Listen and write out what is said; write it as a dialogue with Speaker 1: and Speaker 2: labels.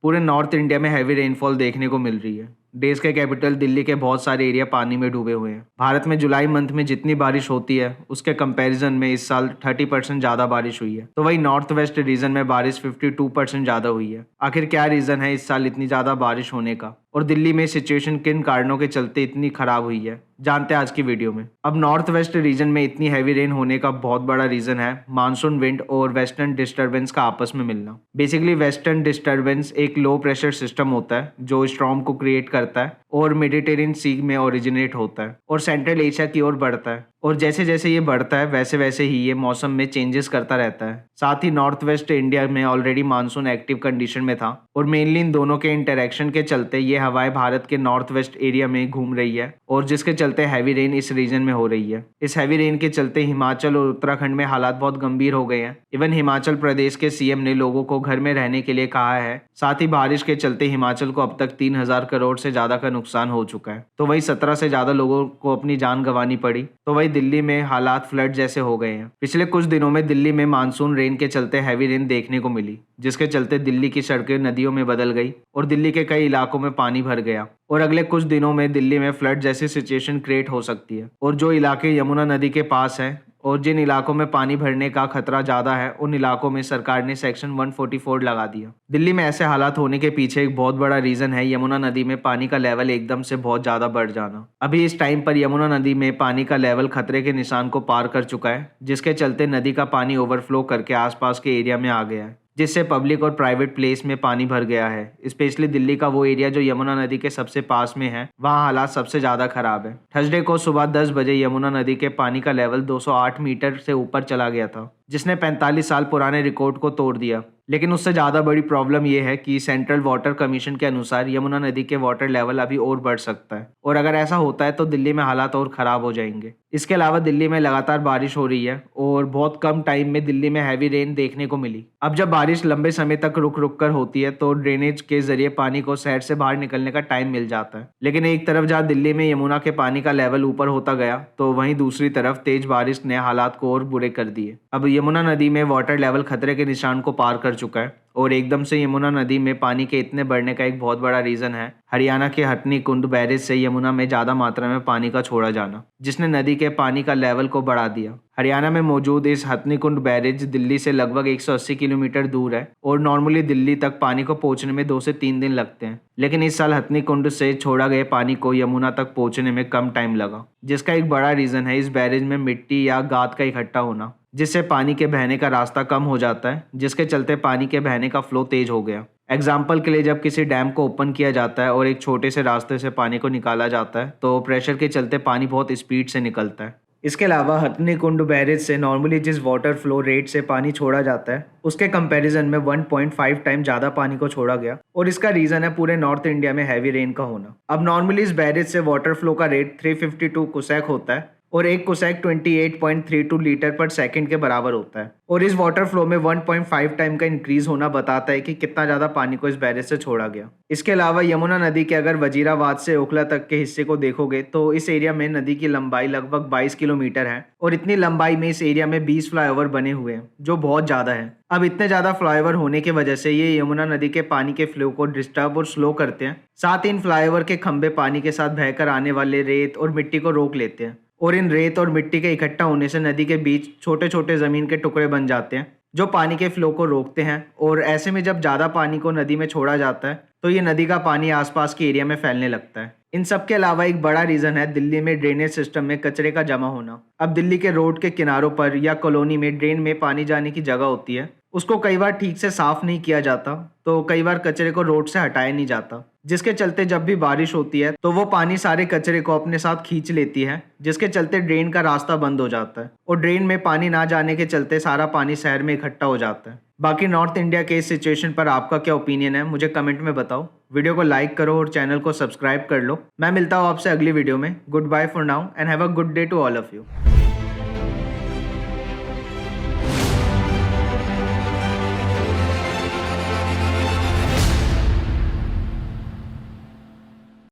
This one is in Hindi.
Speaker 1: पूरे नॉर्थ इंडिया में हैवी रेनफॉल देखने को मिल रही है। देश के कैपिटल दिल्ली के बहुत सारे एरिया पानी में डूबे हुए हैं। भारत में जुलाई मंथ में जितनी बारिश होती है उसके कंपैरिजन में इस साल 30% ज़्यादा बारिश हुई है। तो वही नॉर्थ वेस्ट रीजन में बारिश 52% ज़्यादा हुई है। आखिर क्या रीज़न है इस साल इतनी ज़्यादा बारिश होने का, और दिल्ली में सिचुएशन किन कारणों के चलते इतनी खराब हुई है, जानते हैं आज की वीडियो में। अब नॉर्थ वेस्ट रीजन में इतनी हैवी रेन होने का बहुत बड़ा रीजन है मानसून विंड और वेस्टर्न डिस्टर्बेंस का आपस में मिलना। बेसिकली वेस्टर्न डिस्टर्बेंस एक लो प्रेशर सिस्टम होता है जो स्टॉर्म को क्रिएट करता है और मेडिटेरियन सी में ओरिजिनेट होता है और सेंट्रल एशिया की ओर बढ़ता है, और जैसे जैसे ये बढ़ता है वैसे वैसे ही ये मौसम में चेंजेस करता रहता है। साथ ही नॉर्थ वेस्ट इंडिया में ऑलरेडी मानसून एक्टिव कंडीशन में था और मेनली इन दोनों के इंटरेक्शन के चलते ये हवाएं भारत के नॉर्थ वेस्ट एरिया में घूम रही है और जिसके चलते हैवी रेन इस रीजन में हो रही है। इस हैवी रेन के चलते हिमाचल और उत्तराखंड में हालात बहुत गंभीर हो गए हैं। इवन हिमाचल प्रदेश के सीएम ने लोगों को घर में रहने के लिए कहा है। साथ ही बारिश के चलते हिमाचल को अब तक 3000 करोड़ से ज्यादा का नुकसान हो चुका है। तो वही 17 से ज्यादा लोगों को अपनी जान गंवानी पड़ी। तो वही दिल्ली में हालात फ्लड जैसे हो गए हैं। पिछले कुछ दिनों में दिल्ली में मानसून रेन के चलते हैवी रेन देखने को मिली, जिसके चलते दिल्ली की सड़कें नदियों में बदल गई और दिल्ली के कई इलाकों में पानी भर गया और अगले कुछ दिनों में दिल्ली में फ्लड जैसी सिचुएशन क्रिएट हो सकती है। और जो इलाके यमुना नदी के पास हैं और जिन इलाकों में पानी भरने का खतरा ज्यादा है उन इलाकों में सरकार ने सेक्शन 144 लगा दिया। दिल्ली में ऐसे हालात होने के पीछे एक बहुत बड़ा रीजन है यमुना नदी में पानी का लेवल एकदम से बहुत ज्यादा बढ़ जाना। अभी इस टाइम पर यमुना नदी में पानी का लेवल खतरे के निशान को पार कर चुका है, जिसके चलते नदी का पानी ओवरफ्लो करके आसपास के एरिया में आ गया है, जिससे पब्लिक और प्राइवेट प्लेस में पानी भर गया है। स्पेशली दिल्ली का वो एरिया जो यमुना नदी के सबसे पास में है, वहाँ हालात सबसे ज़्यादा खराब है। थर्सडे को सुबह 10 बजे यमुना नदी के पानी का लेवल 208 मीटर से ऊपर चला गया था, जिसने 45 साल पुराने रिकॉर्ड को तोड़ दिया। लेकिन उससे ज़्यादा बड़ी प्रॉब्लम यह है कि सेंट्रल वाटर कमीशन के अनुसार यमुना नदी के वाटर लेवल अभी और बढ़ सकता है, और अगर ऐसा होता है तो दिल्ली में हालात और ख़राब हो जाएंगे। इसके अलावा दिल्ली में लगातार बारिश हो रही है और बहुत कम टाइम में दिल्ली में हैवी रेन देखने को मिली। अब जब बारिश लंबे समय तक रुक रुक कर होती है तो ड्रेनेज के जरिए पानी को शहर से बाहर निकलने का टाइम मिल जाता है। लेकिन एक तरफ जहाँ दिल्ली में यमुना के पानी का लेवल ऊपर होता गया तो वहीं दूसरी तरफ तेज बारिश ने हालात को और बुरे कर दिए। अब यमुना नदी में वाटर लेवल खतरे के निशान को पार कर चुका है और एकदम से यमुना नदी में पानी के इतने बढ़ने का एक बहुत बड़ा रीजन है हरियाणा के हथनी कुंड बैरेज से यमुना में ज्यादा मात्रा में पानी का छोड़ा जाना, जिसने नदी के पानी का लेवल को बढ़ा दिया। हरियाणा में मौजूद इस हथनी कुंड बैरेज दिल्ली से लगभग 180 किलोमीटर दूर है और नॉर्मली दिल्ली तक पानी को पहुंचने में 2 से 3 दिन लगते हैं। लेकिन इस साल हथनी कुंड से छोड़ा गए पानी को यमुना तक पहुंचने में कम टाइम लगा, जिसका एक बड़ा रीजन है इस बैरेज में मिट्टी या गाद का इकट्ठा होना, जिससे पानी के बहने का रास्ता कम हो जाता है, जिसके चलते पानी के बहने का फ्लो तेज हो गया। एग्जाम्पल के लिए जब किसी डैम को ओपन किया जाता है और एक छोटे से रास्ते से पानी को निकाला जाता है तो प्रेशर के चलते पानी बहुत स्पीड से निकलता है। इसके अलावा हथनी कुंड बैरेज से नॉर्मली जिस वाटर फ्लो रेट से पानी छोड़ा जाता है उसके कंपैरिजन में 1.5 टाइम ज़्यादा पानी को छोड़ा गया, और इसका रीज़न है पूरे नॉर्थ इंडिया में हैवी रेन का होना। अब नॉर्मली इस बैरेज से वाटर फ्लो का रेट 352 कुसैक होता है और एक कुसैक 28.32 लीटर पर सेकंड के बराबर होता है, और इस वाटर फ्लो में 1.5 टाइम का इंक्रीज होना बताता है कि कितना ज़्यादा पानी को इस बैरेज से छोड़ा गया। इसके अलावा यमुना नदी के अगर वजीराबाद से ओखला तक के हिस्से को देखोगे तो इस एरिया में नदी की लंबाई लगभग 22 किलोमीटर है और इतनी लंबाई में इस एरिया में 20 फ्लाईओवर बने हुए हैं, जो बहुत ज़्यादा है। अब इतने ज़्यादा फ्लाईओवर होने की वजह से ये यमुना नदी के पानी के फ्लो को डिस्टर्ब और स्लो करते हैं। साथ ही इन फ्लाईओवर के खंभे पानी के साथ बहकर आने वाले रेत और मिट्टी को रोक लेते हैं, और इन रेत और मिट्टी के इकट्ठा होने से नदी के बीच छोटे छोटे ज़मीन के टुकड़े बन जाते हैं जो पानी के फ्लो को रोकते हैं। और ऐसे में जब ज़्यादा पानी को नदी में छोड़ा जाता है तो ये नदी का पानी आसपास के एरिया में फैलने लगता है। इन सब के अलावा एक बड़ा रीज़न है दिल्ली में ड्रेनेज सिस्टम में कचरे का जमा होना। अब दिल्ली के रोड के किनारों पर या कॉलोनी में ड्रेन में पानी जाने की जगह होती है, उसको कई बार ठीक से साफ नहीं किया जाता तो कई बार कचरे को रोड से हटाया नहीं जाता, जिसके चलते जब भी बारिश होती है तो वो पानी सारे कचरे को अपने साथ खींच लेती है, जिसके चलते ड्रेन का रास्ता बंद हो जाता है और ड्रेन में पानी ना जाने के चलते सारा पानी शहर में इकट्ठा हो जाता है। बाकी नॉर्थ इंडिया के इस सिचुएशन पर आपका क्या ओपिनियन है मुझे कमेंट में बताओ। वीडियो को लाइक करो और चैनल को सब्सक्राइब कर लो। मैं मिलता हूँ आपसे अगली वीडियो में। Goodbye for now and have a good day to all of you.